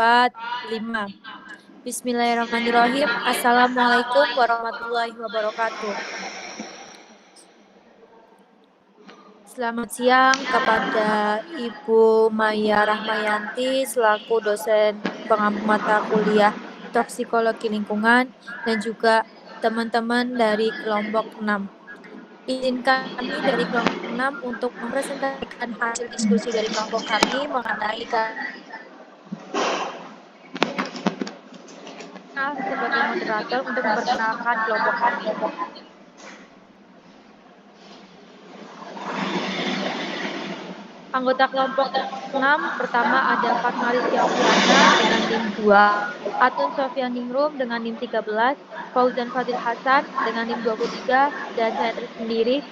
4, 5. Bismillahirrahmanirrahim. Assalamualaikum warahmatullahi wabarakatuh. Selamat siang kepada Ibu Maya Rahmayanti selaku dosen pengampu mata kuliah Toksikologi Lingkungan dan juga teman-teman dari kelompok 6. Izin kami dari kelompok 6 untuk mempresentasikan hasil diskusi dari kelompok kami mengenai sebagai moderator untuk memperkenalkan kelompok kami. Anggota kelompok 6 pertama ada Fatmalicia Okiana dengan NIM 2, Atun Sofyan Ningrum dengan NIM 13, Fauzan Fadil Hasan dengan NIM 23, dan saya sendiri.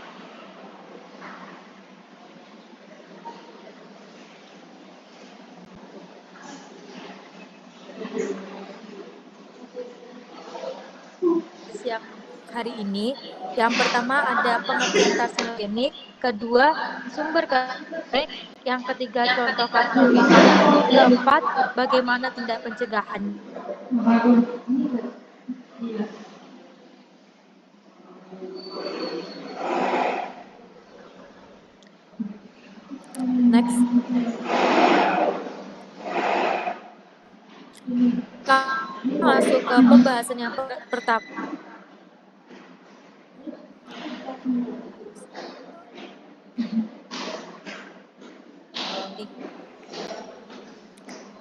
Siang hari ini, yang pertama ada pengertian karsinogenik, kedua sumber karsinogenik, yang ketiga contoh karsinogenik, keempat bagaimana tindak pencegahan. Next. Masuk ke pembahasan yang pertama.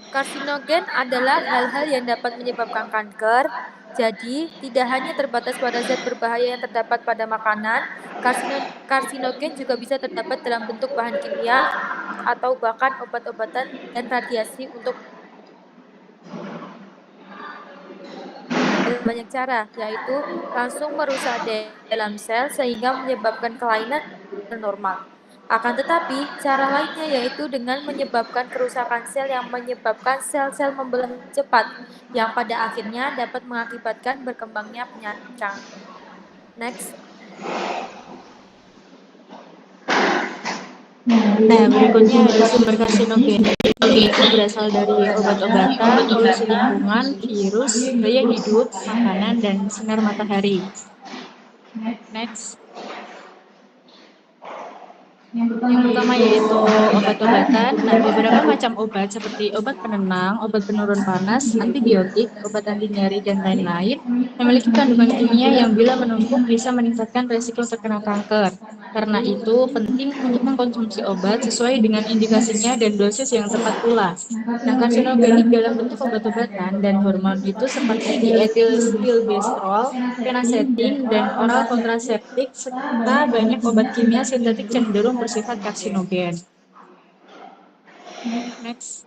Karsinogen adalah hal-hal yang dapat menyebabkan kanker. Jadi, tidak hanya terbatas pada zat berbahaya yang terdapat pada makanan, karsinogen juga bisa terdapat dalam bentuk bahan kimia atau bahkan obat-obatan dan radiasi untuk banyak cara, yaitu langsung merusak dalam sel sehingga menyebabkan kelainan normal. Akan tetapi, cara lainnya yaitu dengan menyebabkan kerusakan sel yang menyebabkan sel-sel membelah cepat, yang pada akhirnya dapat mengakibatkan berkembangnya penyakit. Next. Nah, berikutnya ada sumber karsinogen, yaitu berasal dari obat-obatan, polusi lingkungan, virus, gaya hidup, makanan, dan sinar matahari. Next. Yang pertama yaitu obat-obatan. Nah, beberapa macam obat seperti obat penenang, obat penurun panas, antibiotik, obat anti nyeri, dan lain-lain memiliki kandungan kimia yang bila menumpuk bisa meningkatkan resiko terkena kanker. Karena itu, penting untuk mengkonsumsi obat sesuai dengan indikasinya dan dosis yang tepat pula. Nah, karsinogenik dalam bentuk obat-obatan dan hormon itu seperti dietilstilbestrol, fenacetin, dan oral kontraseptik, serta banyak obat kimia sintetik cenderung bersifat karsinogen. Next.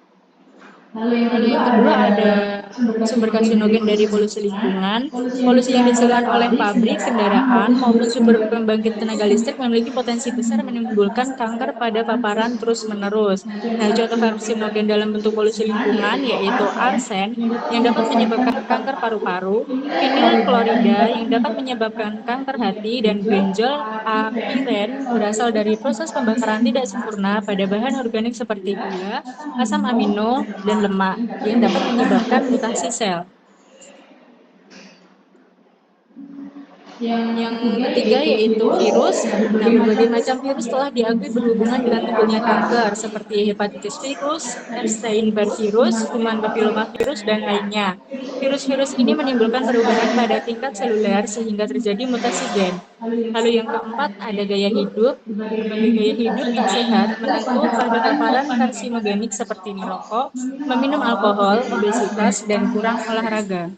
Lalu yang kedua ada sumber karsinogen dari polusi lingkungan. Polusi yang dihasilkan oleh pabrik, kendaraan, maupun sumber pembangkit tenaga listrik memiliki potensi besar menimbulkan kanker pada paparan terus-menerus. Nah, contoh karsinogen dalam bentuk polusi lingkungan yaitu arsen yang dapat menyebabkan kanker paru-paru, vinil klorida yang dapat menyebabkan kanker hati, dan benjol apiren berasal dari proses pembakaran tidak sempurna pada bahan organik seperti gula, asam amino, dan lemak yang dapat menyebabkan mutasi sel. Yang ketiga yaitu virus. Nah, berbagai macam virus telah diakui berhubungan dengan timbulnya kanker seperti hepatitis virus, Epstein-Barr virus, human papillomavirus, dan lainnya. Virus-virus ini menimbulkan perubahan pada tingkat seluler sehingga terjadi mutasi gen. Lalu yang keempat ada gaya hidup. Berbagai gaya hidup tak sehat menentu pada paparan karsinogenik seperti merokok, meminum alkohol, obesitas, dan kurang olahraga.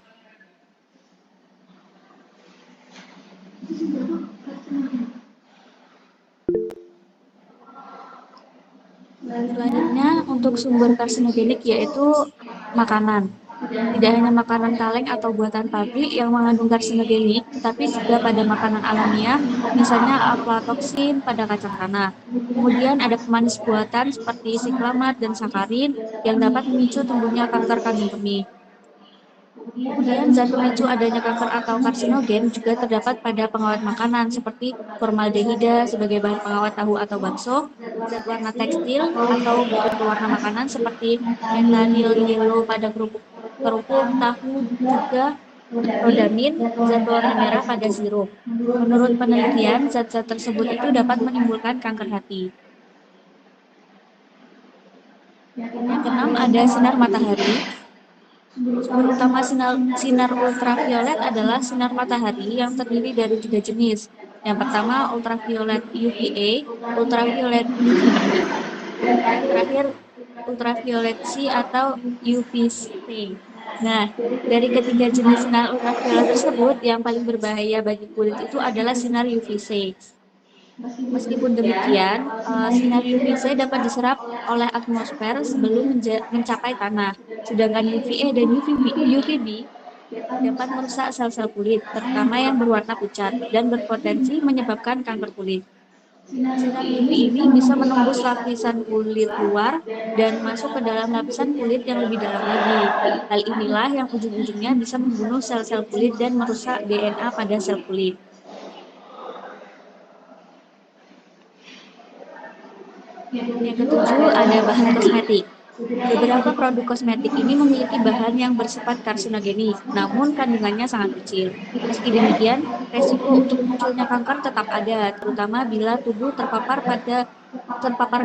Selanjutnya untuk sumber karsinogenik yaitu makanan. Tidak hanya makanan kaleng atau buatan pabrik yang mengandung karsinogenik, tetapi juga pada makanan alamiah, misalnya aflatoksin pada kacang tanah. Kemudian ada pemanis buatan seperti siklamat dan sakarin yang dapat memicu tumbuhnya kanker kandung kemih. Kemudian zat pemicu adanya kanker atau karsinogen juga terdapat pada pengawet makanan seperti formaldehida sebagai bahan pengawet tahu atau bakso, zat warna tekstil atau berwarna makanan seperti metanyl yellow pada kerupuk, kerupuk tahu, juga rodamin, zat pewarna merah pada sirup. Menurut penelitian, zat-zat tersebut itu dapat menimbulkan kanker hati. Yang keenam ada sinar matahari. Sumber utama sinar ultraviolet adalah sinar matahari yang terdiri dari 3 jenis. Yang pertama ultraviolet UVA, ultraviolet UVB, dan terakhir ultraviolet C atau UVC. Nah, dari ketiga jenis sinar ultraviolet tersebut, yang paling berbahaya bagi kulit itu adalah sinar UVC. Meskipun demikian, sinar UVC dapat diserap oleh atmosfer sebelum mencapai tanah, sedangkan UVA dan UVB dapat merusak sel-sel kulit, terutama yang berwarna pucat, dan berpotensi menyebabkan kanker kulit. Sinar UV ini bisa menembus lapisan kulit luar dan masuk ke dalam lapisan kulit yang lebih dalam lagi. Hal inilah yang ujung-ujungnya bisa membunuh sel-sel kulit dan merusak DNA pada sel kulit. Yang ketujuh ada bahan kosmetik. Beberapa produk kosmetik ini memiliki bahan yang bersifat karsinogenik, namun kandungannya sangat kecil. Meski demikian, resiko untuk munculnya kanker tetap ada, terutama bila tubuh terpapar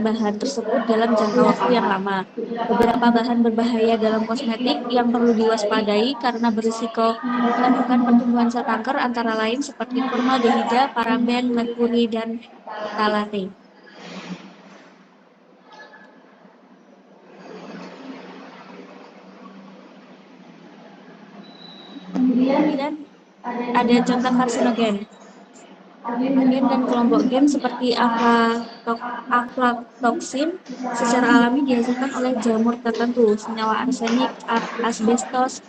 bahan tersebut dalam jangka waktu yang lama. Beberapa bahan berbahaya dalam kosmetik yang perlu diwaspadai karena berisiko melanjutkan pertumbuhan sel kanker antara lain seperti formaldehida, paraben, merkuri, dan phthalate. Kemudian ada contoh karsinogen. Agen dan kelompok gen seperti aflatoksin secara alami dihasilkan oleh jamur tertentu, senyawa arsenik, asbestos,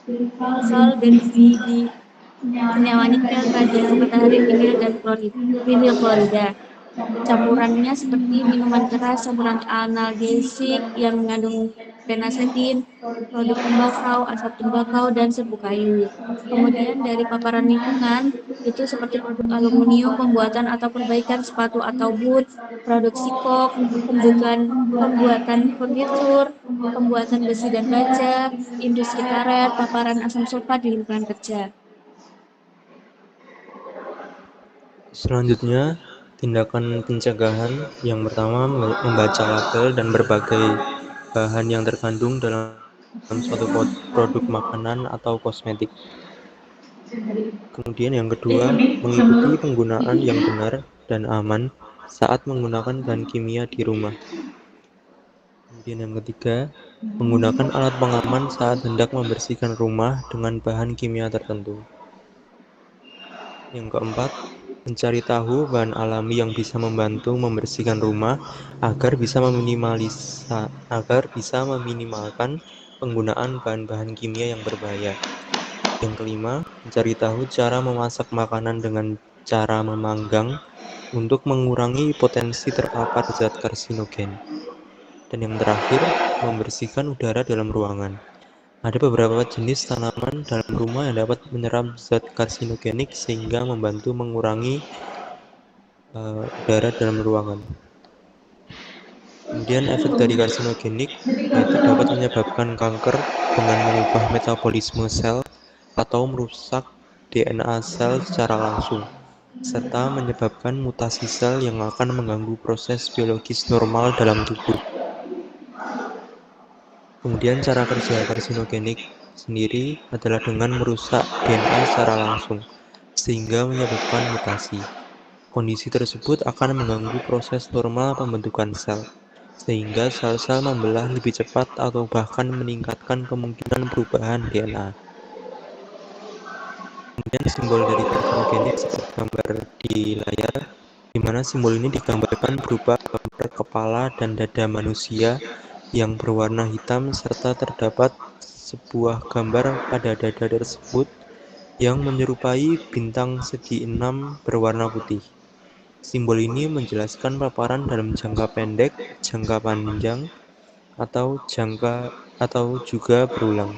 sulfur, benzidi, senyawa nikel, radiasi matahari, vinil klorida. Campurannya seperti minuman keras, campuran analgesik yang mengandung penasetin, produk tembakau, asap tembakau, dan serbuk kayu. Kemudian dari paparan lingkungan, itu seperti produk aluminium, pembuatan atau perbaikan sepatu atau boot, produksi kok, pembuatan furnitur, pembuatan besi dan baja, industri karet, paparan asam sulfat di lingkungan kerja. Selanjutnya, tindakan pencegahan yang pertama membaca label dan berbagai bahan yang terkandung dalam suatu produk makanan atau kosmetik. Kemudian yang kedua, mengikuti penggunaan yang benar dan aman saat menggunakan bahan kimia di rumah. Kemudian yang ketiga, menggunakan alat pengaman saat hendak membersihkan rumah dengan bahan kimia tertentu. Yang keempat, mencari tahu bahan alami yang bisa membantu membersihkan rumah agar bisa meminimalkan penggunaan bahan-bahan kimia yang berbahaya. Yang kelima, mencari tahu cara memasak makanan dengan cara memanggang untuk mengurangi potensi terpapar zat karsinogen. Dan yang terakhir, membersihkan udara dalam ruangan. Ada beberapa jenis tanaman dalam rumah yang dapat menyerap zat karsinogenik sehingga membantu mengurangi udara dalam ruangan. Kemudian efek dari karsinogenik yaitu dapat menyebabkan kanker dengan mengubah metabolisme sel atau merusak DNA sel secara langsung, serta menyebabkan mutasi sel yang akan mengganggu proses biologis normal dalam tubuh. Kemudian cara kerja karsinogenik sendiri adalah dengan merusak DNA secara langsung, sehingga menyebabkan mutasi. Kondisi tersebut akan mengganggu proses normal pembentukan sel, sehingga sel-sel membelah lebih cepat atau bahkan meningkatkan kemungkinan perubahan DNA. Kemudian simbol dari karsinogenik seperti gambar di layar, di mana simbol ini digambarkan berupa gambar kepala dan dada manusia yang berwarna hitam serta terdapat sebuah gambar pada dada tersebut yang menyerupai bintang segi 6 berwarna putih. Simbol ini menjelaskan paparan dalam jangka pendek, jangka panjang, atau juga berulang.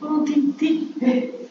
Oh, tinggi.